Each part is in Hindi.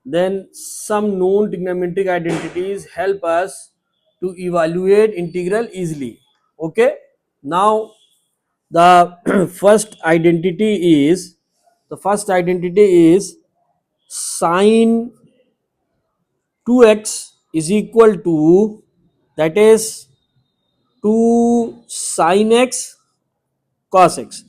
then some known trigonometric identities help us to evaluate integral easily. Okay, now the first identity is sine 2x is equal to, that is 2 sin x cos x.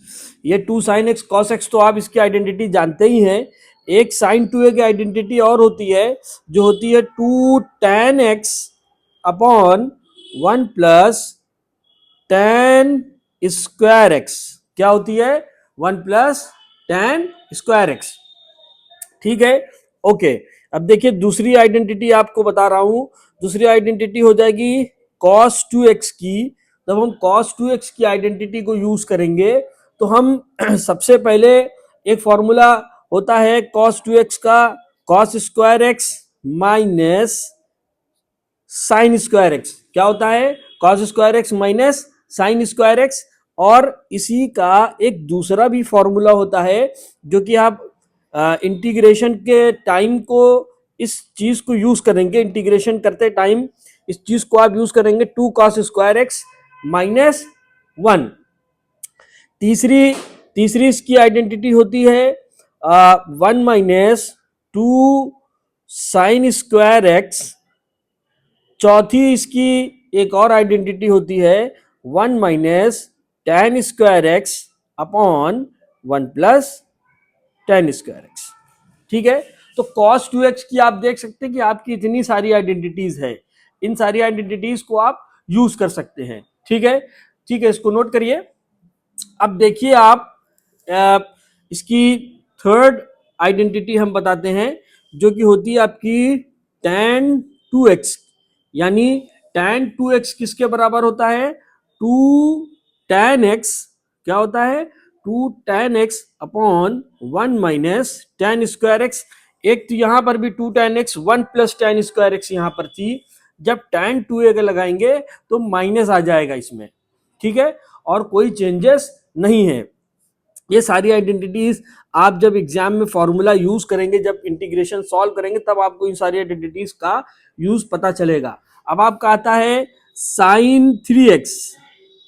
ये 2 sin x cos x तो आप इसकी आइडेंटिटी जानते ही हैं. एक sin 2a की आइडेंटिटी और होती है, जो होती है 2 tan x upon 1 plus tan square x. क्या होती है? 1 प्लस tan स्क्वायर एक्स. ठीक है, ओके. अब देखिए दूसरी आइडेंटिटी आपको बता रहा हूं. दूसरी आइडेंटिटी हो जाएगी cos 2x की. जब हम cos 2x की आइडेंटिटी को यूज करेंगे तो हम सबसे पहले एक फॉर्मूला होता है cos 2x का, cos square x minus sine square x. क्या होता है? cos square x minus sine square x. और इसी का एक दूसरा भी फॉर्मूला होता है जो कि आप इंटीग्रेशन के टाइम को इस चीज को यूज करेंगे. इंटीग्रेशन करते टाइम इस चीज को आप यूज करेंगे 2 cos स्क्वायर एक्स माइनस 1. तीसरी इसकी आइडेंटिटी होती है 1 माइनस 2 साइन स्क्वायर एक्स. चौथी इसकी एक और आइडेंटिटी होती है 1 minus tan square x upon 1 plus tan square x. ठीक है, तो cos 2x की आप देख सकते हैं कि आपकी इतनी सारी आइडेंटिटीज है. इन सारी आइडेंटिटीज को आप यूज कर सकते हैं. ठीक है, ठीक है, इसको नोट करिए. अब देखिए आप इसकी थर्ड आइडेंटिटी हम बताते हैं जो कि होती है आपकी tan 2x. यानी tan 2x किसके बराबर होता है? 2 tan x. क्या होता है? 2 tan x upon 1 minus tan square x. एक तो यहां पर भी 2 tan x 1 plus tan square x यहां पर थी. जब tan 2a का लगाएंगे तो माइनस आ जाएगा इसमें. ठीक है, और कोई चेंजेस नहीं है. ये सारी आइडेंटिटीज आप जब एग्जाम में फॉर्मूला यूज करेंगे, जब इंटीग्रेशन सॉल्व करेंगे, तब आपको इन सारी आइडेंटिटीज का यूज पता चलेगा. अब आपका आता है साइन 3x.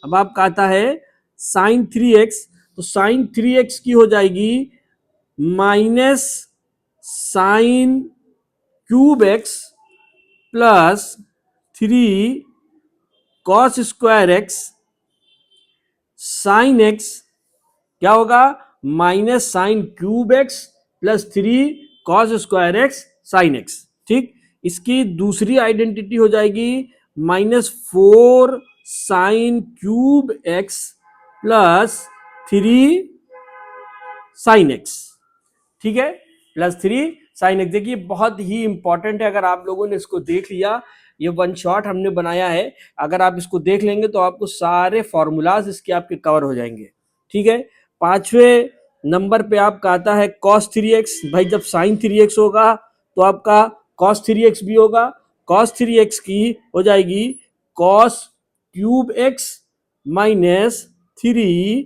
अब आपका आता है साइन 3x. तो साइन 3x की हो जाएगी minus sine cube x plus 3 cos square x sine x. क्या होगा? Minus sine cube x plus 3 cos square x sine x. ठीक, इसकी दूसरी आइडेंटिटी हो जाएगी -4 sine cube x plus 3 sine x. ठीक है, प्लस 3 साइन एक्स. देखिए बहुत ही इंपॉर्टेंट है. अगर आप लोगों ने इसको देख लिया, ये वन शॉट हमने बनाया है, अगर आप इसको देख लेंगे तो आपको सारे फॉर्मूलाज इसके आपके कवर हो जाएंगे. ठीक है, पांचवें नंबर पे आपका आता है cos 3x. भाई जब sin 3x होगा तो आपका cos 3x भी होगा. cos 3x की हो जाएगी cos cube x minus 3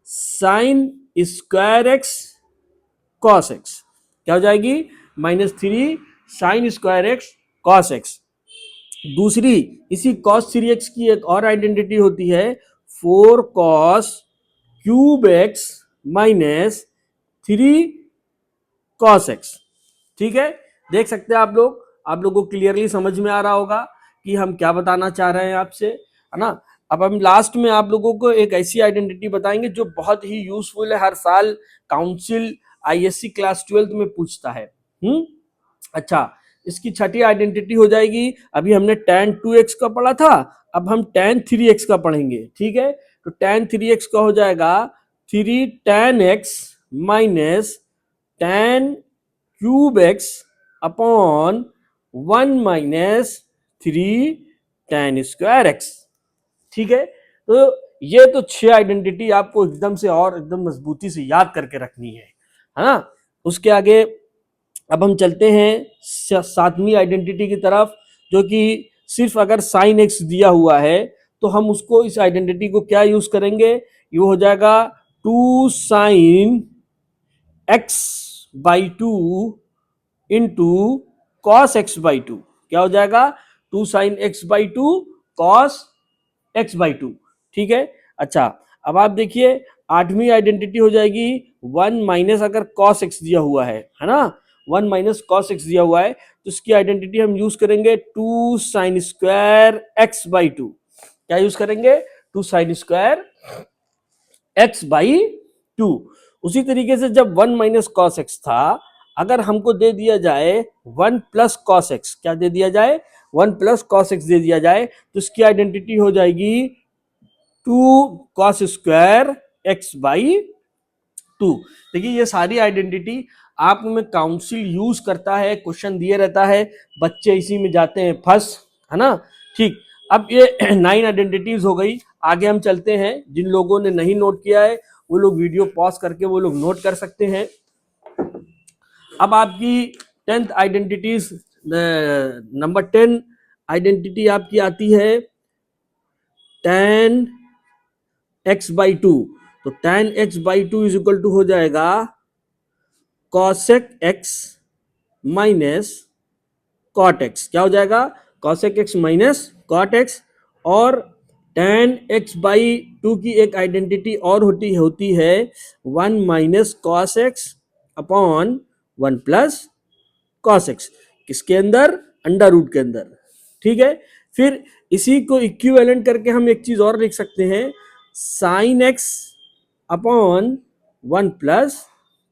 sin square x cos x. क्या हो जाएगी? -3 sin square x cos x. दूसरी इसी cos 3x की एक और आइडेंटिटी होती है 4 cos cube x minus 3 cos x. ठीक है, देख सकते हैं आप लोगों को क्लियरली समझ में आ रहा होगा कि हम क्या बताना चाह रहे हैं आपसे, है ना. अब हम लास्ट में आप लोगों को एक ऐसी आइडेंटिटी बताएंगे जो बहुत ही यूजफुल है. हर साल काउंसिल आईएससी क्लास 12 में पूछता है. अच्छा, इसकी छठी आइडेंटिटी हो जाएगी, अभी हमने tan 2x का पढ़ा था, अब हम tan 3x का पढ़ेंगे. ठीक है, तो tan 3x का हो जाएगा 3 tan x minus tan cube x upon 1 minus 3 tan square x. ठीक है, तो ये तो 6 आइडेंटिटी आपको एकदम से और एकदम मजबूती से याद करके रखनी है ना. उसके आगे अब हम चलते हैं 7वीं आइडेंटिटी की तरफ, जो कि सिर्फ अगर साइन एक्स दिया हुआ है तो हम उसको, इस आइडेंटिटी को क्या यूज करेंगे? ये हो जाएगा 2 sine x by 2 into cos x by two, क्या हो जाएगा, 2 sine x by two cos x by two. ठीक है, अच्छा अब आप देखिए आठवीं आइडेंटिटी हो जाएगी 1 माइनस, अगर कॉस एक्स दिया हुआ है ना, 1 माइनस कॉस एक्स दिया हुआ है तो इसकी आइडेंटिटी हम यूज करेंगे 2 sine square x by two. क्या यूज करेंगे, 2 sine square x by to. उसी तरीके से जब 1 माइनस कॉस एक्स था, अगर हमको दे दिया जाए 1 प्लस कॉस एक्स, क्या दे दिया जाए, 1 प्लस कॉस एक्स दे दिया जाए तो इसकी आइडेंटिटी हो जाएगी 2 cos square x by to. देखिए ये सारी आइडेंटिटी आप में काउंसिल यूज करता है, क्वेश्चन दिए रहता है, बच्चे इसी में जाते हैं फंस, है ना। ठीक, अब ये 9 आइडेंटिटीज हो गई। आगे हम चलते हैं, जिन लोगों ने नहीं नोट किया है वो लोग वीडियो पॉज करके वो लोग नोट कर सकते हैं। अब आपकी 10th आइडेंटिटीज, नंबर 10 आइडेंटिटी आपकी आती है tan x बाई टू। तो tan x by two is equal to हो जाएगा cosec x minus cot x। क्या हो जाएगा, cosec x minus cot x। और tan x बाई टू की एक आइडेंटिटी और होती है 1 minus cos x upon 1 plus cos x, किसके अंदर, अंडर रूट के अंदर। ठीक है, फिर इसी को इक्विवेलेंट करके हम एक चीज और लिख सकते हैं, sine x upon 1 plus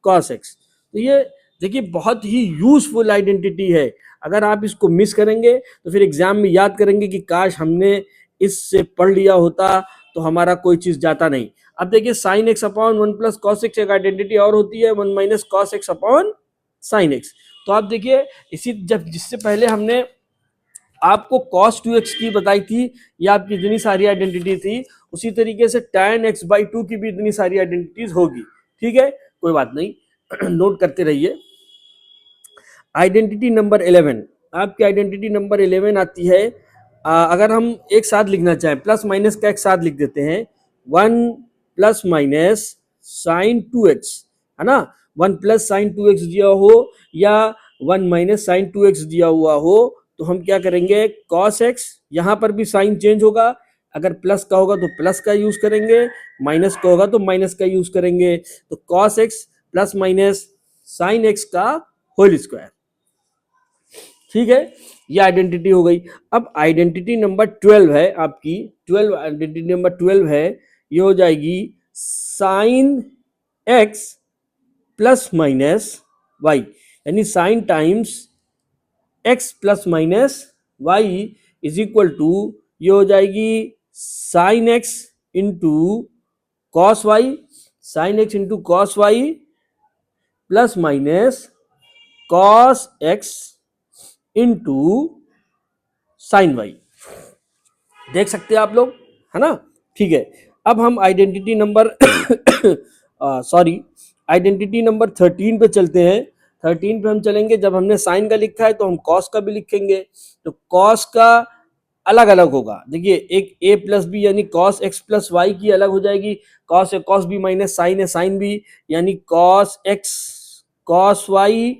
cos x. तो ये देखिए बहुत ही यूजफुल आइडेंटिटी है। अगर आप इसको मिस करेंगे तो फिर एग्जाम में याद करेंगे कि काश हमने इससे पढ़ लिया होता तो हमारा कोई चीज जाता नहीं। अब देखिए sine x upon 1 plus cos x एक आइडेंटिटी और होती है 1 minus cos x upon sine x. तो आप देखिए इसी, जब जिससे पहले हमने आपको cos 2x की बताई थी, ये आपकी इतनी सारी आइडेंटिटी थी, उसी तरीके से tan x बाई टू की भी इतनी सारी आइडेंटिटीज होगी। ठीक है, कोई बात नहीं नोट करते रहिए। आइडेंटिटी नंबर 11, आपकी आइडेंटिटी नंबर 11 आती है, अगर हम एक साथ लिखना चाहें प्लस माइनस का एक साथ लिख देते हैं, 1 प्लस माइनस साइन 2x, है ना, 1 प्लस साइन 2x दिया हो या 1 माइनस साइन 2x दिया हुआ हो तो हम क्या करेंगे, cos x, यहां पर भी साइन चेंज होगा, अगर प्लस का होगा तो प्लस का यूज करेंगे, माइनस का होगा तो माइनस का यूज करेंगे। तो cos x plus minus sine x का होल स्क्वायर। ठीक है, ये आइडेंटिटी हो गई। अब आइडेंटिटी नंबर 12 है आपकी, 12 आइडेंटिटी नंबर 12 है, ये हो जाएगी sine x plus minus y, यानी sine times x plus minus y is equal to, ये हो जाएगी sine x into cos y, sine x into cos y plus minus cos x into sine y. देख सकते हैं आप लोग, है ना। ठीक है, अब हम identity number sorry identity number 13 पे चलते हैं। 13 पे हम चलेंगे, जब हमने साइन का लिखा है तो हम कॉस का भी लिखेंगे। तो कॉस का अलग अलग होगा, देखिए एक a प्लस बी यानी कॉस एक्स प्लस वाई की अलग हो जाएगी, कॉस है कॉस बी माइनस साइन है साइन बी, यानी cos x cos y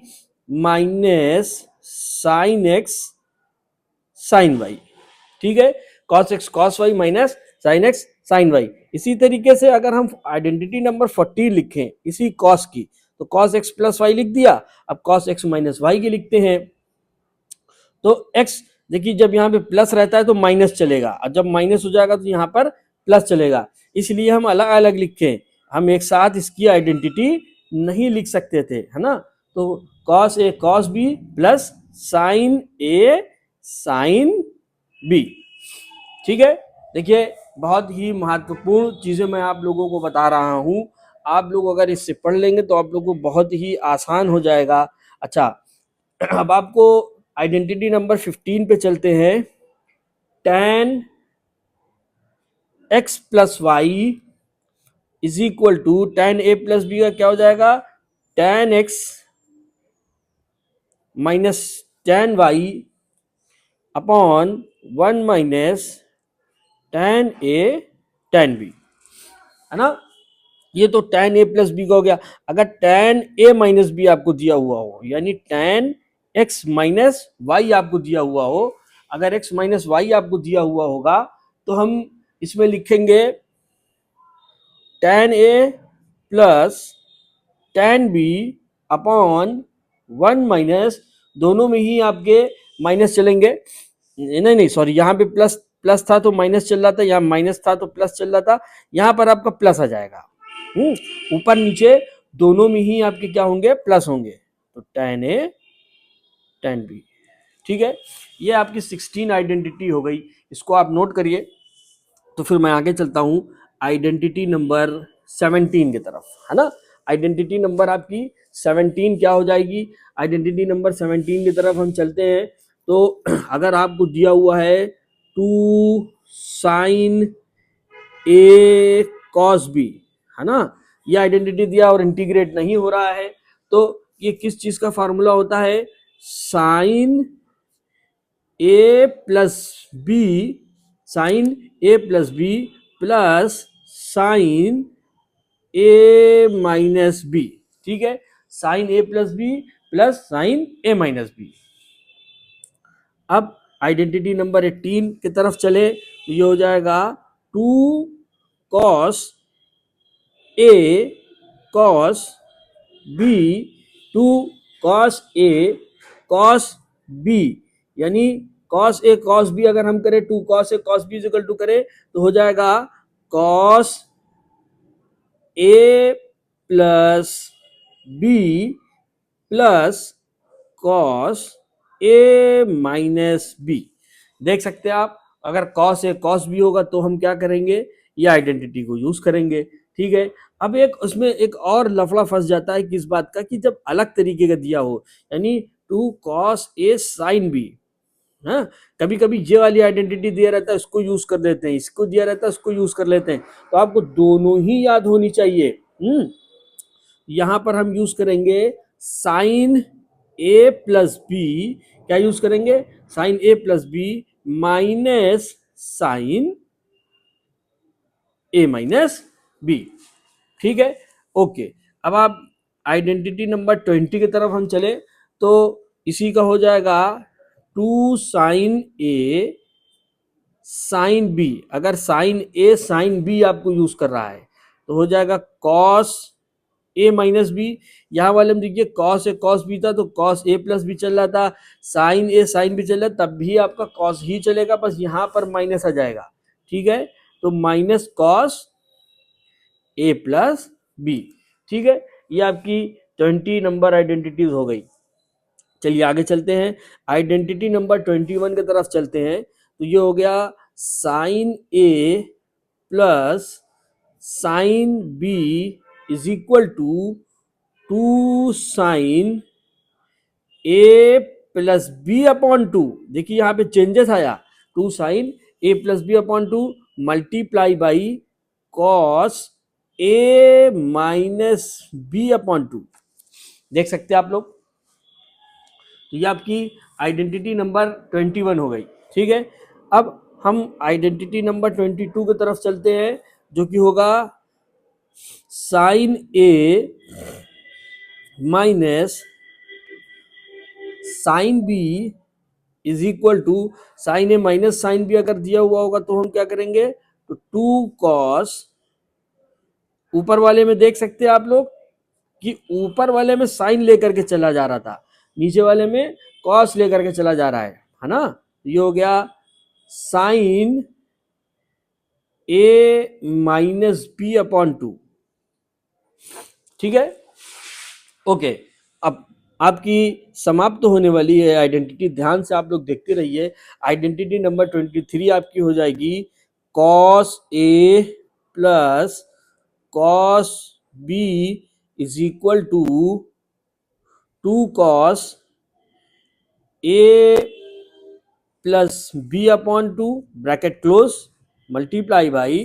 minus sine x sine y. ठीक है, cos x cos y minus sine x sine y. इसी तरीके से अगर हम आइडेंटिटी नंबर 14 लिखें इसी cos की, तो cos x प्लस वाई लिख दिया, अब cos x माइनस वाई की लिखते हैं। तो x देखिए जब यहाँ पे प्लस रहता है तो माइनस चलेगा, और जब माइनस हो जाएगा तो यहाँ पर प्लस चलेगा, इसलिए हम अलग अलग लिखे, हम एक साथ इसकी आइडेंटिटी नहीं लिख सकते थे, है ना। तो cos a cos b plus sine a sine b. ठीक है, देखिए बहुत ही महत्वपूर्ण चीजें मैं आप लोगों को बता रहा हूं, आप लोग अगर इससे पढ़ लेंगे तो आप लोगों को बहुत ही आसान हो जाएगा। अच्छा, अब आपको आइडेंटिटी नंबर 15 पे चलते हैं। tan x plus y is equal to tan a plus b का क्या हो जाएगा, tan x minus tan y upon 1 minus tan a tan b, है ना। ये तो tan a प्लस बी का हो गया। अगर tan a माइनस बी आपको दिया हुआ हो, यानी tan एक्स माइनस वाई आपको दिया हुआ हो, अगर एक्स माइनस वाई आपको दिया हुआ होगा तो हम इसमें लिखेंगे tan A plus tan B upon 1 minus, दोनों में ही आपके माइनस चलेंगे, नहीं नहीं सॉरी, यहाँ पे प्लस प्लस था तो माइनस चल रहा था, यहाँ माइनस था तो प्लस चल रहा था, यहाँ पर आपका प्लस आ जाएगा। ऊपर नीचे दोनों में ही आपके क्या होंगे, प्लस होंगे, तो tan ए tan बी। ठीक है, ये आपकी 16 आइडेंटिटी हो गई, इसको आप नोट करिए। तो फिर मैं आगे चलता हूं आइडेंटिटी नंबर 17 की तरफ, है ना। आइडेंटिटी नंबर आपकी 17 क्या हो जाएगी, आइडेंटिटी नंबर 17 की तरफ हम चलते हैं। तो अगर आपको दिया हुआ है 2 साइन ए कॉस बी, है ना, ये आइडेंटिटी दिया और इंटीग्रेट नहीं हो रहा है, तो ये किस चीज का फॉर्मूला होता है, sine a plus b, sine a plus b plus sine A minus b. ठीक है, sine a plus b plus sine A minus b. अब आइडेंटिटी नंबर 18 की तरफ चले तो ये हो जाएगा 2 cos a cos b, 2 cos a cos b, यानी कॉस ए कॉस बी अगर हम करें 2 cos a cos b equal to करें तो हो जाएगा cos a plus b plus cos a minus B. देख सकते हैं आप, अगर कॉस ए कॉस बी होगा तो हम क्या करेंगे, ये आइडेंटिटी को यूज करेंगे। ठीक है, अब एक उसमें एक और लफड़ा फंस जाता है किस बात का, कि जब अलग तरीके का दिया हो, यानी 2 कॉस ए साइन बी, हाँ, कभी कभी ये वाली आइडेंटिटी दिया रहता है इसको यूज कर लेते हैं, इसको दिया रहता है उसको यूज कर लेते हैं, तो आपको दोनों ही याद होनी चाहिए। यहां पर हम यूज करेंगे साइन ए प्लस बी, क्या यूज करेंगे, sign a plus B minus sign A minus b. ठीक है, ओके। अब आप आइडेंटिटी नंबर 20 की तरफ हम चले तो इसी का हो जाएगा 2 साइन ए साइन बी, अगर साइन ए साइन बी आपको यूज कर रहा है तो हो जाएगा कॉस ए माइनस बी। यहाँ वाले में देखिए कॉस ए कॉस बी था तो कॉस ए प्लस बी चल रहा था, साइन ए साइन बी चल रहा तब भी आपका कॉस ही चलेगा, बस यहाँ पर माइनस आ जाएगा। ठीक है, तो minus cos a plus B. ठीक है, ये आपकी 20 नंबर आइडेंटिटीज हो गई। चलिए आगे चलते हैं, आइडेंटिटी नंबर 21 की तरफ चलते हैं। तो ये हो गया sine a plus sine b is equal to 2 sine a plus B upon 2। देखिए यहाँ पे चेंजेस आया, 2 sine a plus B upon 2 multiply by cos a minus B upon 2। देख सकते हैं आप लोग, तो ये आपकी आइडेंटिटी नंबर 21 हो गई। ठीक है, अब हम आइडेंटिटी नंबर 22 की तरफ चलते हैं, जो कि होगा sine A minus sine b is equal to, sine A minus sine b अगर दिया हुआ होगा तो हम क्या करेंगे, तो 2 कॉस, ऊपर वाले में देख सकते हैं आप लोग कि ऊपर वाले में साइन लेकर के चला जा रहा था, नीचे वाले में कॉस लेकर के चला जा रहा है ना। ये हो गया साइन ए माइनस बी अपॉन 2। ठीक है, ओके। अब आपकी समाप्त होने वाली है आइडेंटिटी, ध्यान से आप लोग देखते रहिए। आइडेंटिटी नंबर 23 आपकी हो जाएगी cos a plus cos b is equal to 2 cos a plus B upon 2 bracket close multiply by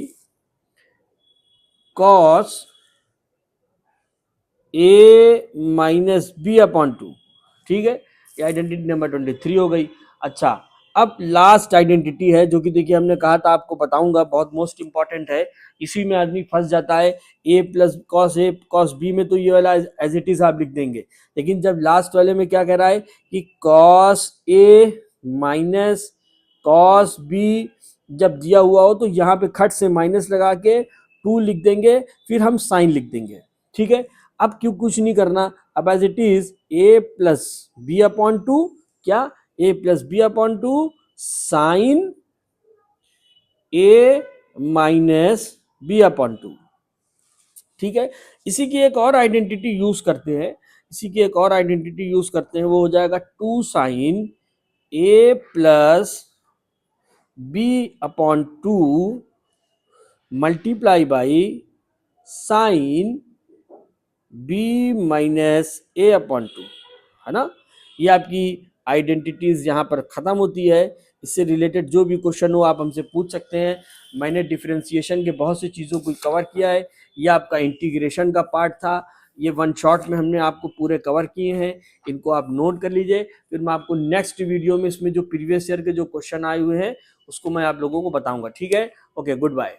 cos a minus B upon 2। ठीक है, ये आइडेंटिटी नंबर 23 हो गई। अच्छा, अब लास्ट आइडेंटिटी है जो कि देखिए हमने कहा था आपको बताऊंगा, बहुत मोस्ट इंपॉर्टेंट है, इसी में आदमी फंस जाता है। ए कॉस बी में तो ये वाला एज इट इज आप लिख देंगे, लेकिन जब लास्ट वाले में क्या कह रहा है कि cos a minus cos B जब दिया हुआ हो तो यहाँ पे खट से माइनस लगा के 2 लिख देंगे, फिर हम साइन लिख देंगे। ठीक है, अब क्यों कुछ नहीं करना, अब as it is A plus B upon two, क्या A plus B upon two sine A minus B upon two. ठीक है, इसी की एक और आइडेंटिटी यूज करते हैं, इसी की एक और आइडेंटिटी यूज करते हैं, वो हो जाएगा 2 sine a plus B upon two multiply by sine b minus a upon two, है ना। ये आपकी आइडेंटिटीज यहाँ पर खत्म होती है। इससे रिलेटेड जो भी क्वेश्चन हो आप हमसे पूछ सकते हैं। मैंने डिफरेंशिएशन के बहुत सी चीज़ों को कवर किया है, ये आपका इंटीग्रेशन का पार्ट था, ये वन शॉट में हमने आपको पूरे कवर किए हैं, इनको आप नोट कर लीजिए। फिर मैं आपको नेक्स्ट वीडियो में इसमें जो प्रीवियस ईयर के जो क्वेश्चन आए हुए हैं उसको मैं आप लोगों को बताऊंगा। ठीक है, ओके, गुड बाय।